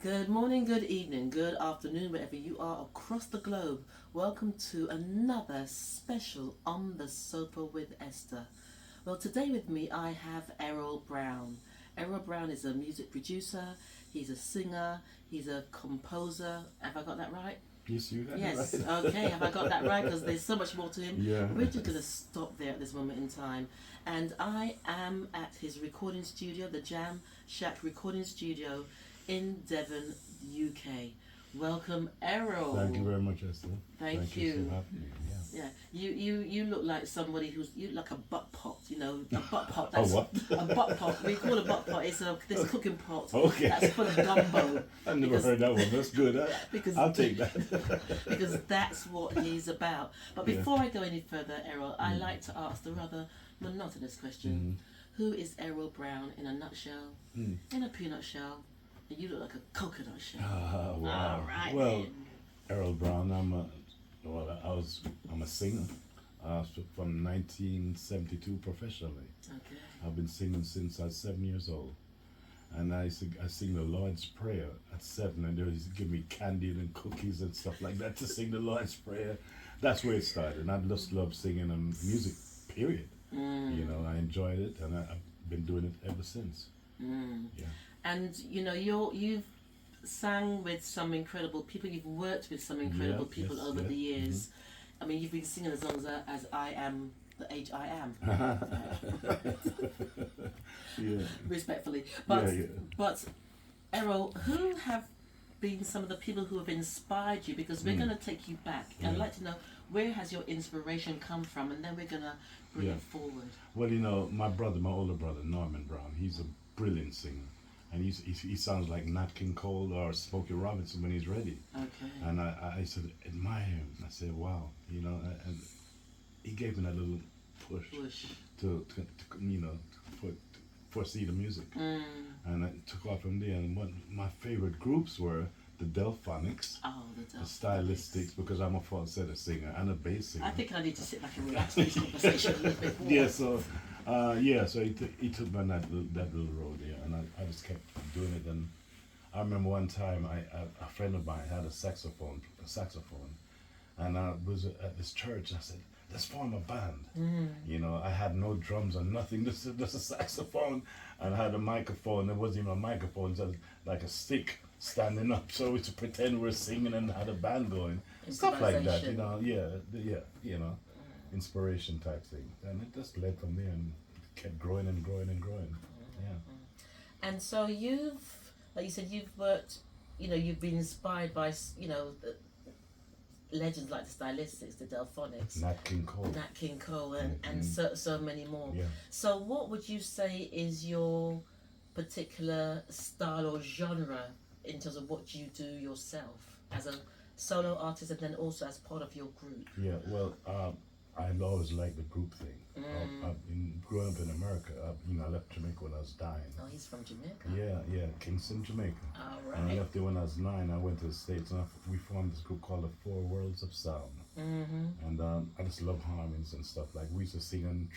Good morning, good evening, good afternoon, wherever you are across the globe. Welcome to another special On the Sofa with Esther. Well, today with me I have Errol Brown. Errol Brown is a music producer, he's a singer, he's a composer. Have I got that right? Yes, you got Yes, it right. okay, have I got that right? Because there's so much more to him. Yeah. We're just going to stop there at this moment in time. And I am at his recording studio, the Jam Shack Recording Studio in Devon, UK. Welcome, Errol. Thank you very much, Esther. Thank you you. for having me. Yeah. Yeah, you look like somebody you look like a butt pot, a butt pot. A That's what? a butt pot. We call a butt pot. It's this cooking pot Okay. that's full of gumbo. I've never Because- heard that one. That's good. because I'll take that. because that's what he's about. But Yeah. before I go any further, Errol, I like to ask the rather monotonous question: Who is Errol Brown in a nutshell? In a peanut shell? And you look like a coconut shell. Wow. All right. Well, then. Errol Brown. I'm a singer. From 1972 professionally. Okay. I've been singing since I was 7 years old. And I sing the Lord's Prayer at 7, and they used to give me candy and cookies and stuff like that to sing the Lord's Prayer. That's where it started. And I just love singing and music, period. I enjoyed it, and I've been doing it ever since. Yeah. And you've sang with some incredible people. You've worked with some incredible Yeah, people yes, over yeah, the years. I mean, you've been singing as long as I am the age I am. Yeah. Respectfully, but Yeah. but Errol, who have been some of the people who have inspired you? Because we're going to take you back. I'd like to know, where has your inspiration come from, and then we're going to bring Yeah. it forward. Well, my older brother, Norman Brown, he's a brilliant singer. And he sounds like Nat King Cole or Smokey Robinson when he's ready. Okay. And I used to admire him. I said, wow, and he gave me that little push Bush. to foresee the music. And I took off from there. And what my favorite groups were the Delphonics, Oh, the Stylistics, because I'm a falsetto singer and a bass singer. I think I need to sit back and relax this conversation a little bit more. Yeah, so he took me on that little road there, and I just kept doing it. And I remember one time a friend of mine had a saxophone, and I was at this church. And I said, "Let's form a band." I had no drums or nothing, just a saxophone, and I had a microphone. It wasn't even a microphone, just like a stick standing up, so we to pretend we're singing and had a band going, stuff like that. Inspiration type thing, and it just led from there and kept growing and growing and growing. Yeah. And so like you said, you've worked, you've been inspired by, the legends like the Stylistics, the Delphonics, Nat King Cole. Nat King Cole, and so many more. Yeah. So what would you say is your particular style or genre in terms of what you do yourself as a solo artist and then also as part of your group? Yeah. Well, I always liked the group thing. Growing up in America, I left Jamaica when I was 9. Oh, he's from Jamaica. Yeah, Kingston, Jamaica. All And I right. left there when I was 9. I went to the States, and we formed this group called the Four Worlds of Sound. And I just love harmonies and stuff. Like, we used to sing on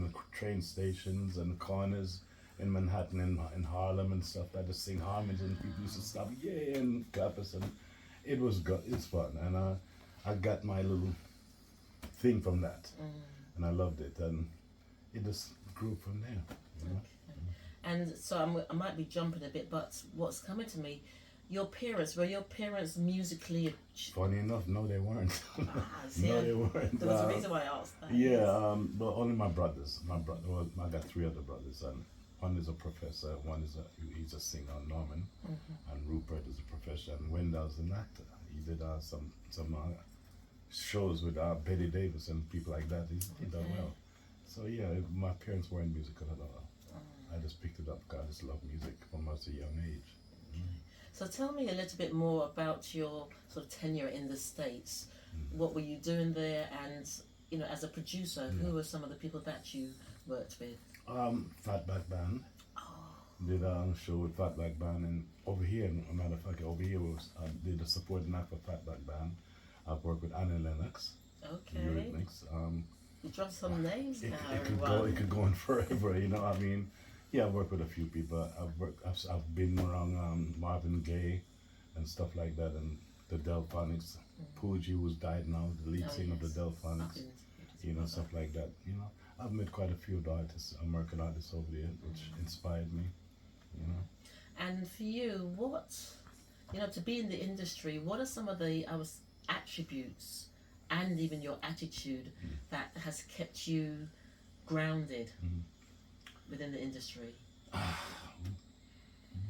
the train stations and the corners in Manhattan and in Harlem and stuff. I just sing harmonies, and people used to stop, yeah, and clap us, and it was good. It's fun, and I got my little thing from that, and I loved it, and it just grew from there. And so I might be jumping a bit, but what's coming to me, were your parents musically? Funny enough, no, they weren't. See, No, they weren't. there was a reason why I asked that. Yeah, but only my brothers. Well, I got 3 other brothers, and one is a professor, he's a singer, Norman, and Rupert is a professor, and Wendell's an actor. He did some shows with Betty Davis and people like that. He done well. So yeah, my parents weren't musical at all. I just picked it up because I just love music from a young age. So tell me a little bit more about your sort of tenure in the States. What were you doing there, and as a producer, who were some of the people that you worked with? Fatback Band. Did a show with Fatback Band, and over here, a matter of fact, was did a supporting act for Fatback Band. I've worked with Annie Lennox. Okay. Eurythmics. You dropped some names now, It everyone. could go on forever, I mean. Yeah, I've worked with a few people. I've been around Marvin Gaye and stuff like that, and the Delphonics. Pooji, who's died now, the lead Oh singer of the yes, I've Delphonics. been You know, stuff like that. You know, I've met quite a few artists, American artists over there, which inspired me. You know. And for you, what to be in the industry, what are some of the attributes and even your attitude that has kept you grounded Mhm. within the industry?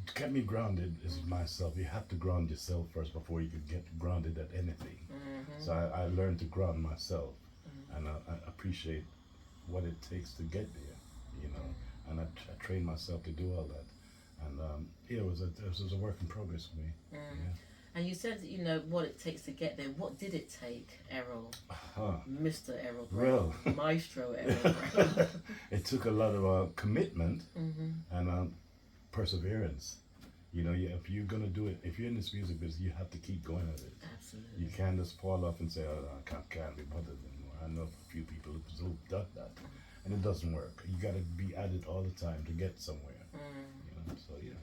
To get me grounded is myself. You have to ground yourself first before you can get grounded at anything. Mm-hmm. So I learned to ground myself, and I appreciate what it takes to get there, you know. And I trained myself to do all that, and yeah, it was a work in progress for me. Yeah. And you said what it takes to get there. What did it take, Errol? Huh. Mr. Errol Brown, Well, Maestro Errol Brown. it took a lot of commitment Mm-hmm. and perseverance. You know, if you're gonna do it, if you're in this music business, you have to keep going at it. Absolutely. You can't just fall off and say, "Oh, I can't be bothered anymore." I know a few people who've done that, and it doesn't work. You got to be at it all the time to get somewhere. You know, so yeah.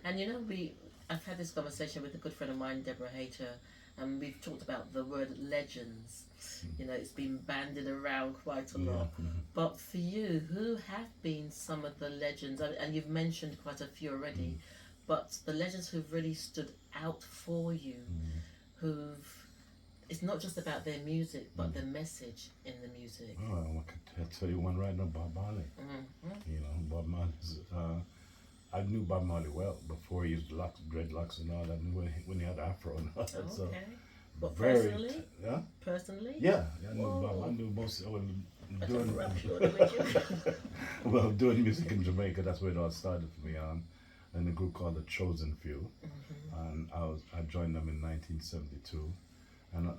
And I've had this conversation with a good friend of mine, Deborah Hayter, and we've talked about the word legends. It's been bandied around quite a lot. But for you, who have been some of the legends? And you've mentioned quite a few already, but the legends who've really stood out for you, it's not just about their music, but the message in the music. Oh, I could tell you one right now, Bob Marley. You know, Bob Marley's. I knew Bob Marley well before he used dreadlocks and all that. I knew when he had afro and all that. Okay. So But very, personally? yeah, Personally? yeah. I knew Whoa. Bob. I knew most. I Doing just rubbed shoulders with you. well, doing music in Jamaica. That's where it all started for me. In a group called the Chosen Few, and I joined them in 1972, and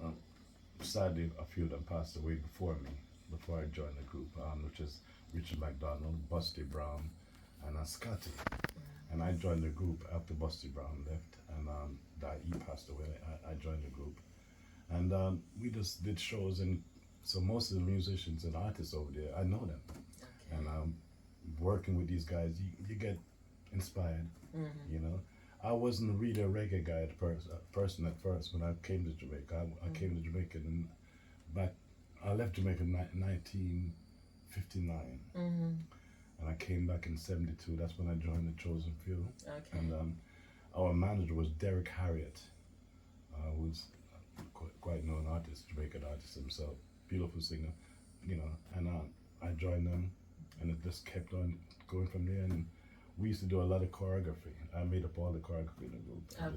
sadly a few of them passed away before me, before I joined the group, which is Richard McDonald, Busty Brown, and Scotty. And I joined the group after Busty Brown left, and he passed away. I joined the group, and we just did shows, and so most of the musicians and artists over there, I know them, Okay. and working with these guys, you get inspired. You know, I wasn't really a reggae guy at first when I came to Jamaica. I came to Jamaica and back. I left Jamaica in 1959, and I came back in '72. That's when I joined the Chosen Few. Okay. And our manager was Derek Harriott, who's quite known artist, Jamaican artist himself, beautiful singer, you know. And I joined them, and it just kept on going from there. And we used to do a lot of choreography. I made up all the choreography in the group. I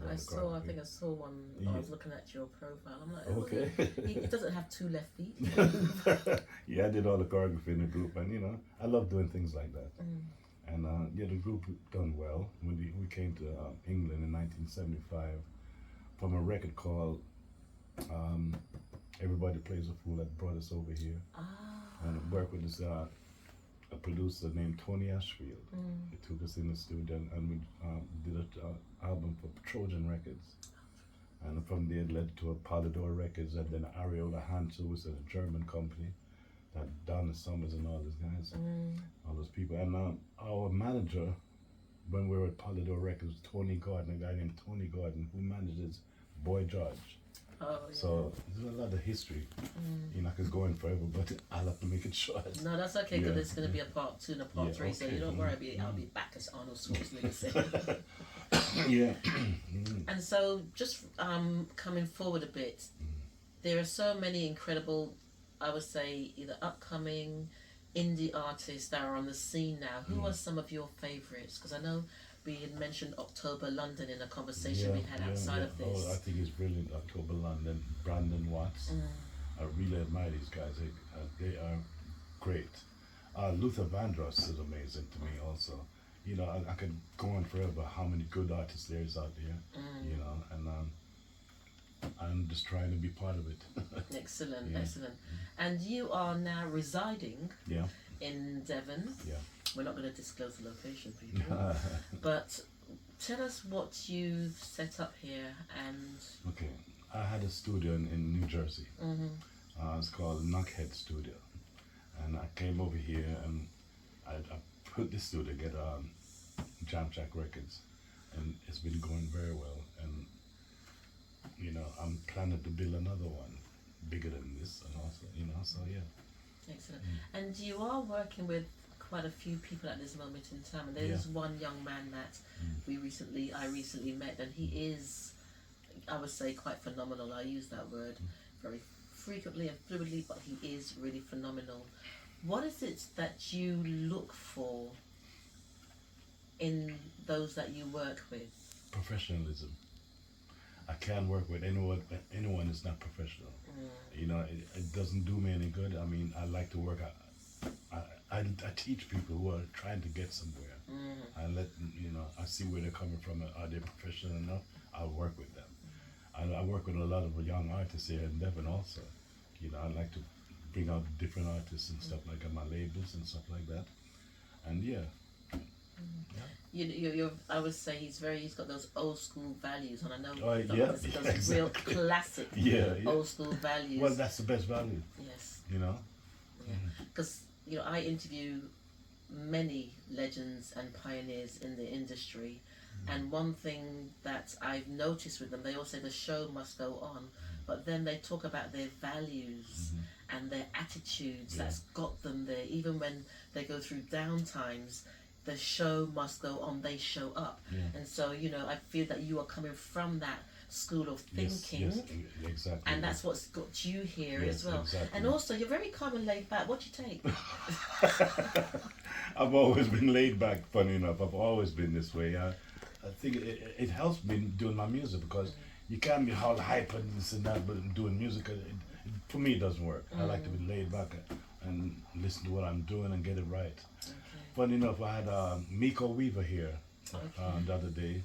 think I saw one. I was looking at your profile. I'm like, Okay. He doesn't have two left feet. Yeah, I did all the choreography in the group, and I love doing things like that. And yeah, the group done well. When we came to England in 1975 from a record called Everybody Plays a Fool, that brought us over here, and worked with this a producer named Tony Ashfield. He took us in the studio, and we did an album for Trojan Records. And from there it led to a Polydor Records, and then Ariola Hansel, which is a German company, that Donna Summers and all those guys, all those people. And our manager, when we were at Polydor Records, Tony Gordon, a guy named Tony Gordon, who manages Boy George. Oh, yeah. So there's a lot of history. I could go in forever, but I'll have to make it short. No, that's okay, because Yeah. there's going to be a part 2 and a part 3, so okay. you don't worry. I'll be back, as Arnold Schwarzenegger said. Yeah. And so, just coming forward a bit, there are so many incredible, I would say, either upcoming indie artists that are on the scene now. Who are some of your favourites? Because I know we had mentioned October London in a conversation we had outside of this. Oh, I think it's brilliant. October London, Brandon Watts. I really admire these guys. They are great. Luther Vandross is amazing to me also. I could go on forever how many good artists there is out there, and I'm just trying to be part of it. Excellent, Yeah. excellent. And you are now residing Yeah. in Devon. Yeah. We're not going to disclose the location, people. But tell us what you've set up here and... Okay. I had a studio in New Jersey. It's called Knockhead Studio. And I came over here and I put this together on Jam Jack Records, and it's been going very well. And I'm planning to build another one bigger than this, and also, so yeah. Excellent. And you are working with quite a few people at this moment in time. And there's one young man that I recently met, and he is, I would say, quite phenomenal. I use that word very frequently and fluidly, but he is really phenomenal. What is it that you look for in those that you work with? Professionalism. I can't work with anyone who's not professional. It doesn't do me any good. I mean, I like to work. I teach people who are trying to get somewhere. I let them, I see where they're coming from. Are they professional enough? I'll work with them. I work with a lot of young artists here in Devon also. I like to bring out different artists and stuff like that, my labels and stuff like that. And yeah. I would say he's got those old school values, and I know those exactly. Real classic old school values. Well, that's the best value. Yes. Because I interview many legends and pioneers in the industry, and one thing that I've noticed with them, they all say the show must go on, but then they talk about their values and their attitudes that's got them there, even when they go through down times. The show must go on, they show up. And so, I feel that you are coming from that school of thinking. Yes, exactly. And that's what's got you here as well. Exactly. And also, you're very calm and laid back. What do you take? I've always been laid back, funny enough. I've always been this way. I think it helps me doing my music, because you can't be all hype and this and that, but doing music, for me, it doesn't work. I like to be laid back and listen to what I'm doing and get it right. Funny enough, I had Miko Weaver here the other day,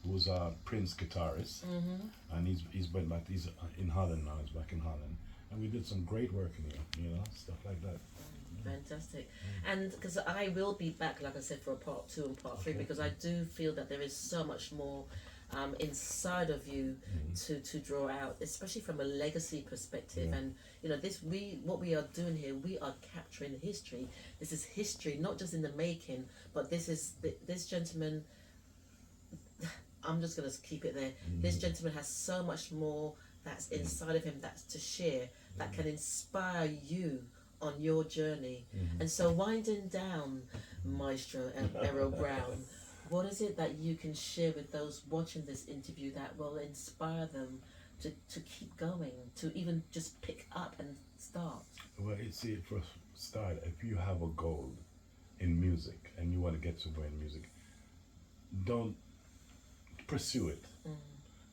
who's a Prince guitarist, and he's been back. He's in Holland now. He's back in Holland, and we did some great work in here. Stuff like that. Fantastic. And because I will be back, like I said, for a part 2 and part 3, because I do feel that there is so much more inside of you to draw out, especially from a legacy perspective. And what we are doing here, we are capturing history. This is history, not just in the making, but this gentleman, I'm just going to keep it there. This gentleman has so much more that's inside of him that's to share, that can inspire you on your journey. And so, winding down, Maestro and Errol Brown, what is it that you can share with those watching this interview that will inspire them to keep going, to even just pick up and start? Well, for a start, if you have a goal in music and you want to get somewhere in music, don't pursue it.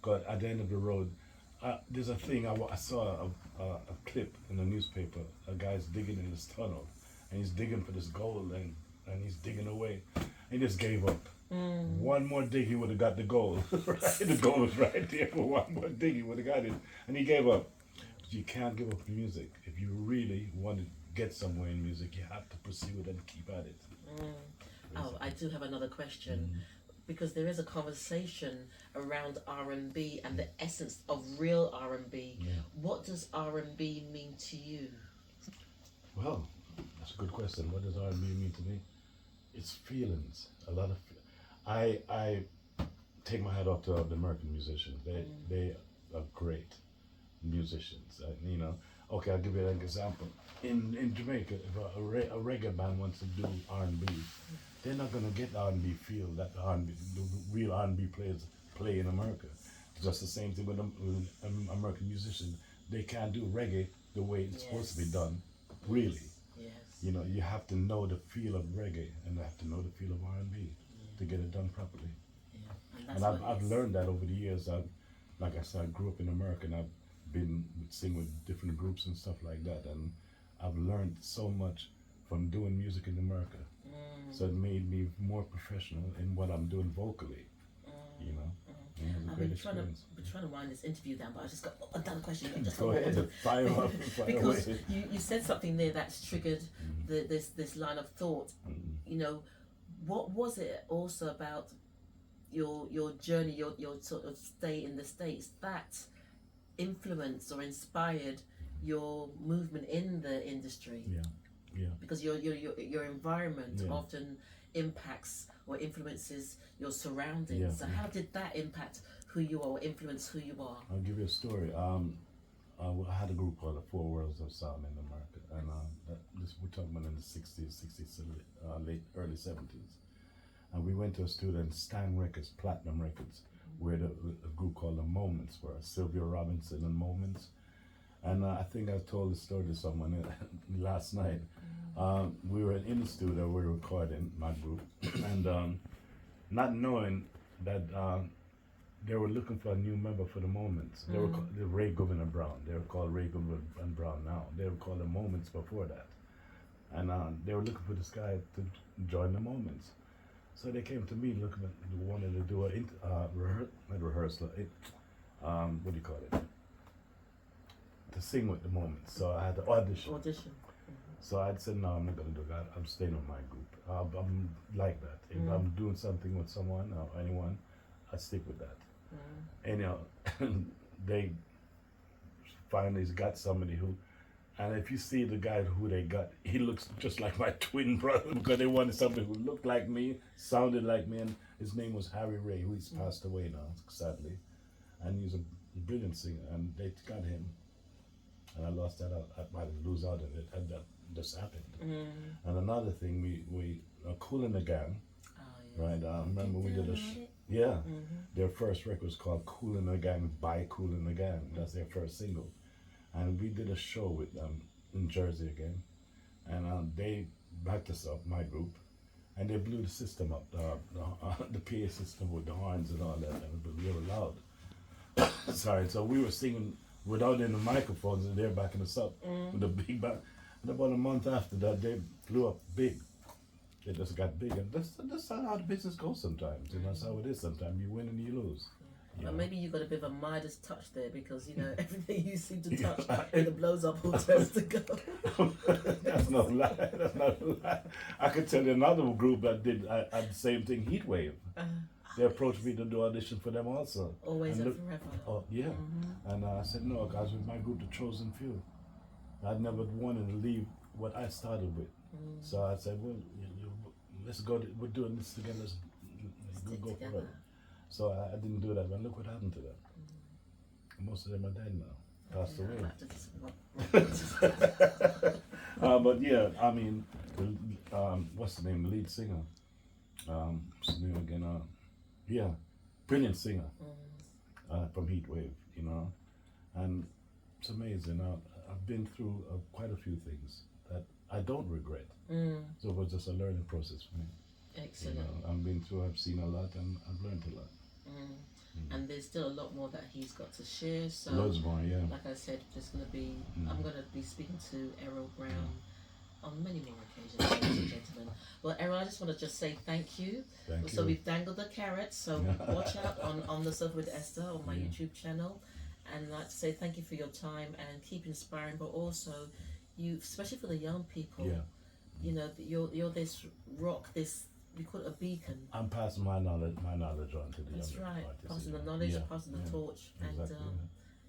Because at the end of the road, there's a thing, I saw a clip in the newspaper. A guy's digging in this tunnel, and he's digging for this gold, and he's digging away. He just gave up. One more dig, he would have got the gold. Right? The gold was right there. For one more dig, he would have got it. And he gave up. But you can't give up in music. If you really want to get somewhere in music, you have to pursue it and keep at it. Oh, I do have another question. Because there is a conversation around R&B and the essence of real R&B. What does R&B mean to you? Well, that's a good question. What does R&B mean to me? It's feelings. A lot of. I take my hat off to the American musicians. They are great musicians. Okay, I'll give you an example. In Jamaica, if a reggae band wants to do R&B, they're not gonna get R&B feel that the real R&B players play in America. It's just the same thing with American musicians. They can't do reggae the way it's supposed to be done, really. You have to know the feel of reggae and have to know the feel of R&B to get it done properly. And I've learned that over the years. Like I said, I grew up in America, and I've been singing with different groups and stuff like that, and I've learned so much from doing music in America. So it made me more professional in what I'm doing vocally. I've been trying to wind this interview down, but I just got another question. Go ahead, fire up. Because you said something there that's triggered this line of thought. What was it also about your journey, your sort of stay in the States that influenced or inspired your movement in the industry? Yeah. Because your environment Yeah. often impacts or influences your surroundings. Yeah, So yeah. how did that impact who you are or influence who you are? I'll give you a story. I had a group called the Four Worlds of Sound in America, and we're talking about in the 60s, late early 70s. And we went to a studio in Stan Records, Platinum Records, where a group called the Moments were, Sylvia Robinson and Moments. And I think I told the story to someone last night. We were in the studio, we were recording my group, and not knowing that they were looking for a new member for the Moments. They were called the Ray Governor Brown. They were called Ray Governor and Brown now. They were called the Moments before that. And they were looking for this guy to join the Moments. So they came to me looking at, wanted to do a rehearsal. What do you call it? To sing with the Moments. So I had to audition. So I'd said, no, I'm not going to do that. I'm staying with my group. I'm like that. If I'm doing something with someone or anyone, I stick with that. Anyhow, they finally got somebody who, and if you see the guy who they got, he looks just like my twin brother, because they wanted somebody who looked like me, sounded like me, and his name was Harry Ray, who's passed away now, sadly. And he's a brilliant singer, and they got him. And I lost that out. I might lose out of it, and that just happened. And another thing, we Cool in the Gang, right? I remember we did their first record was called Cool in the Gang by Cool in the Gang. That's their first single. And we did a show with them in Jersey again. And they backed us up, my group, and they blew the system up, the PA system with the horns and all that, and it was really loud. Sorry, so we were singing without any microphones, and they're backing us up with a big band. And about a month after that, they blew up big. They just got big, and that's how the business goes sometimes. You know, that's how it is sometimes. You win and you lose. Well, maybe you got a bit of a Midas touch there, because everything you seem to touch either blows up or turns to gold. That's no lie. That's not a lie. I could tell you another group that did the same thing, Heatwave. They approached me to do audition for them also. Always and forever. Oh yeah, and I said no, guys, with my group, the Chosen Few. I'd never wanted to leave what I started with. So I said, well, let's go. We're doing this together. Let's go for it. So I didn't do that, but look what happened to them. Most of them are dead now, passed away. But yeah, I mean, what's the name? The lead singer. What's his name again? Yeah, brilliant singer from Heatwave, you know, and it's amazing. I've been through quite a few things that I don't regret. So it was just a learning process for me. Excellent. You know, I've seen a lot, and I've learned a lot. And there's still a lot more that he's got to share. So, loads more, yeah. Like I said, I'm going to be speaking to Errol Brown on many more occasions, ladies and gentlemen. Well, Errol, I just want to just say thank you. So we've dangled the carrot. So watch out on the Sofa with Esther on my YouTube channel. And I'd like to say thank you for your time and keep inspiring, but also you, especially for the young people. You know, you're this rock, we call it a beacon. I'm passing my knowledge on to the That's younger right. artists. Passing the knowledge, passing the torch, exactly, and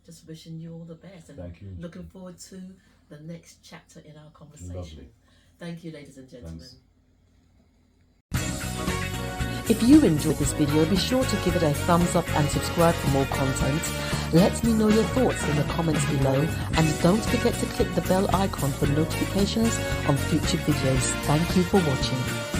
just wishing you all the best. And thank you. Looking forward to the next chapter in our conversation. Lovely. Thank you, ladies and gentlemen. Thanks. If you enjoyed this video, be sure to give it a thumbs up and subscribe for more content. Let me know your thoughts in the comments below, and don't forget to click the bell icon for notifications on future videos. Thank you for watching.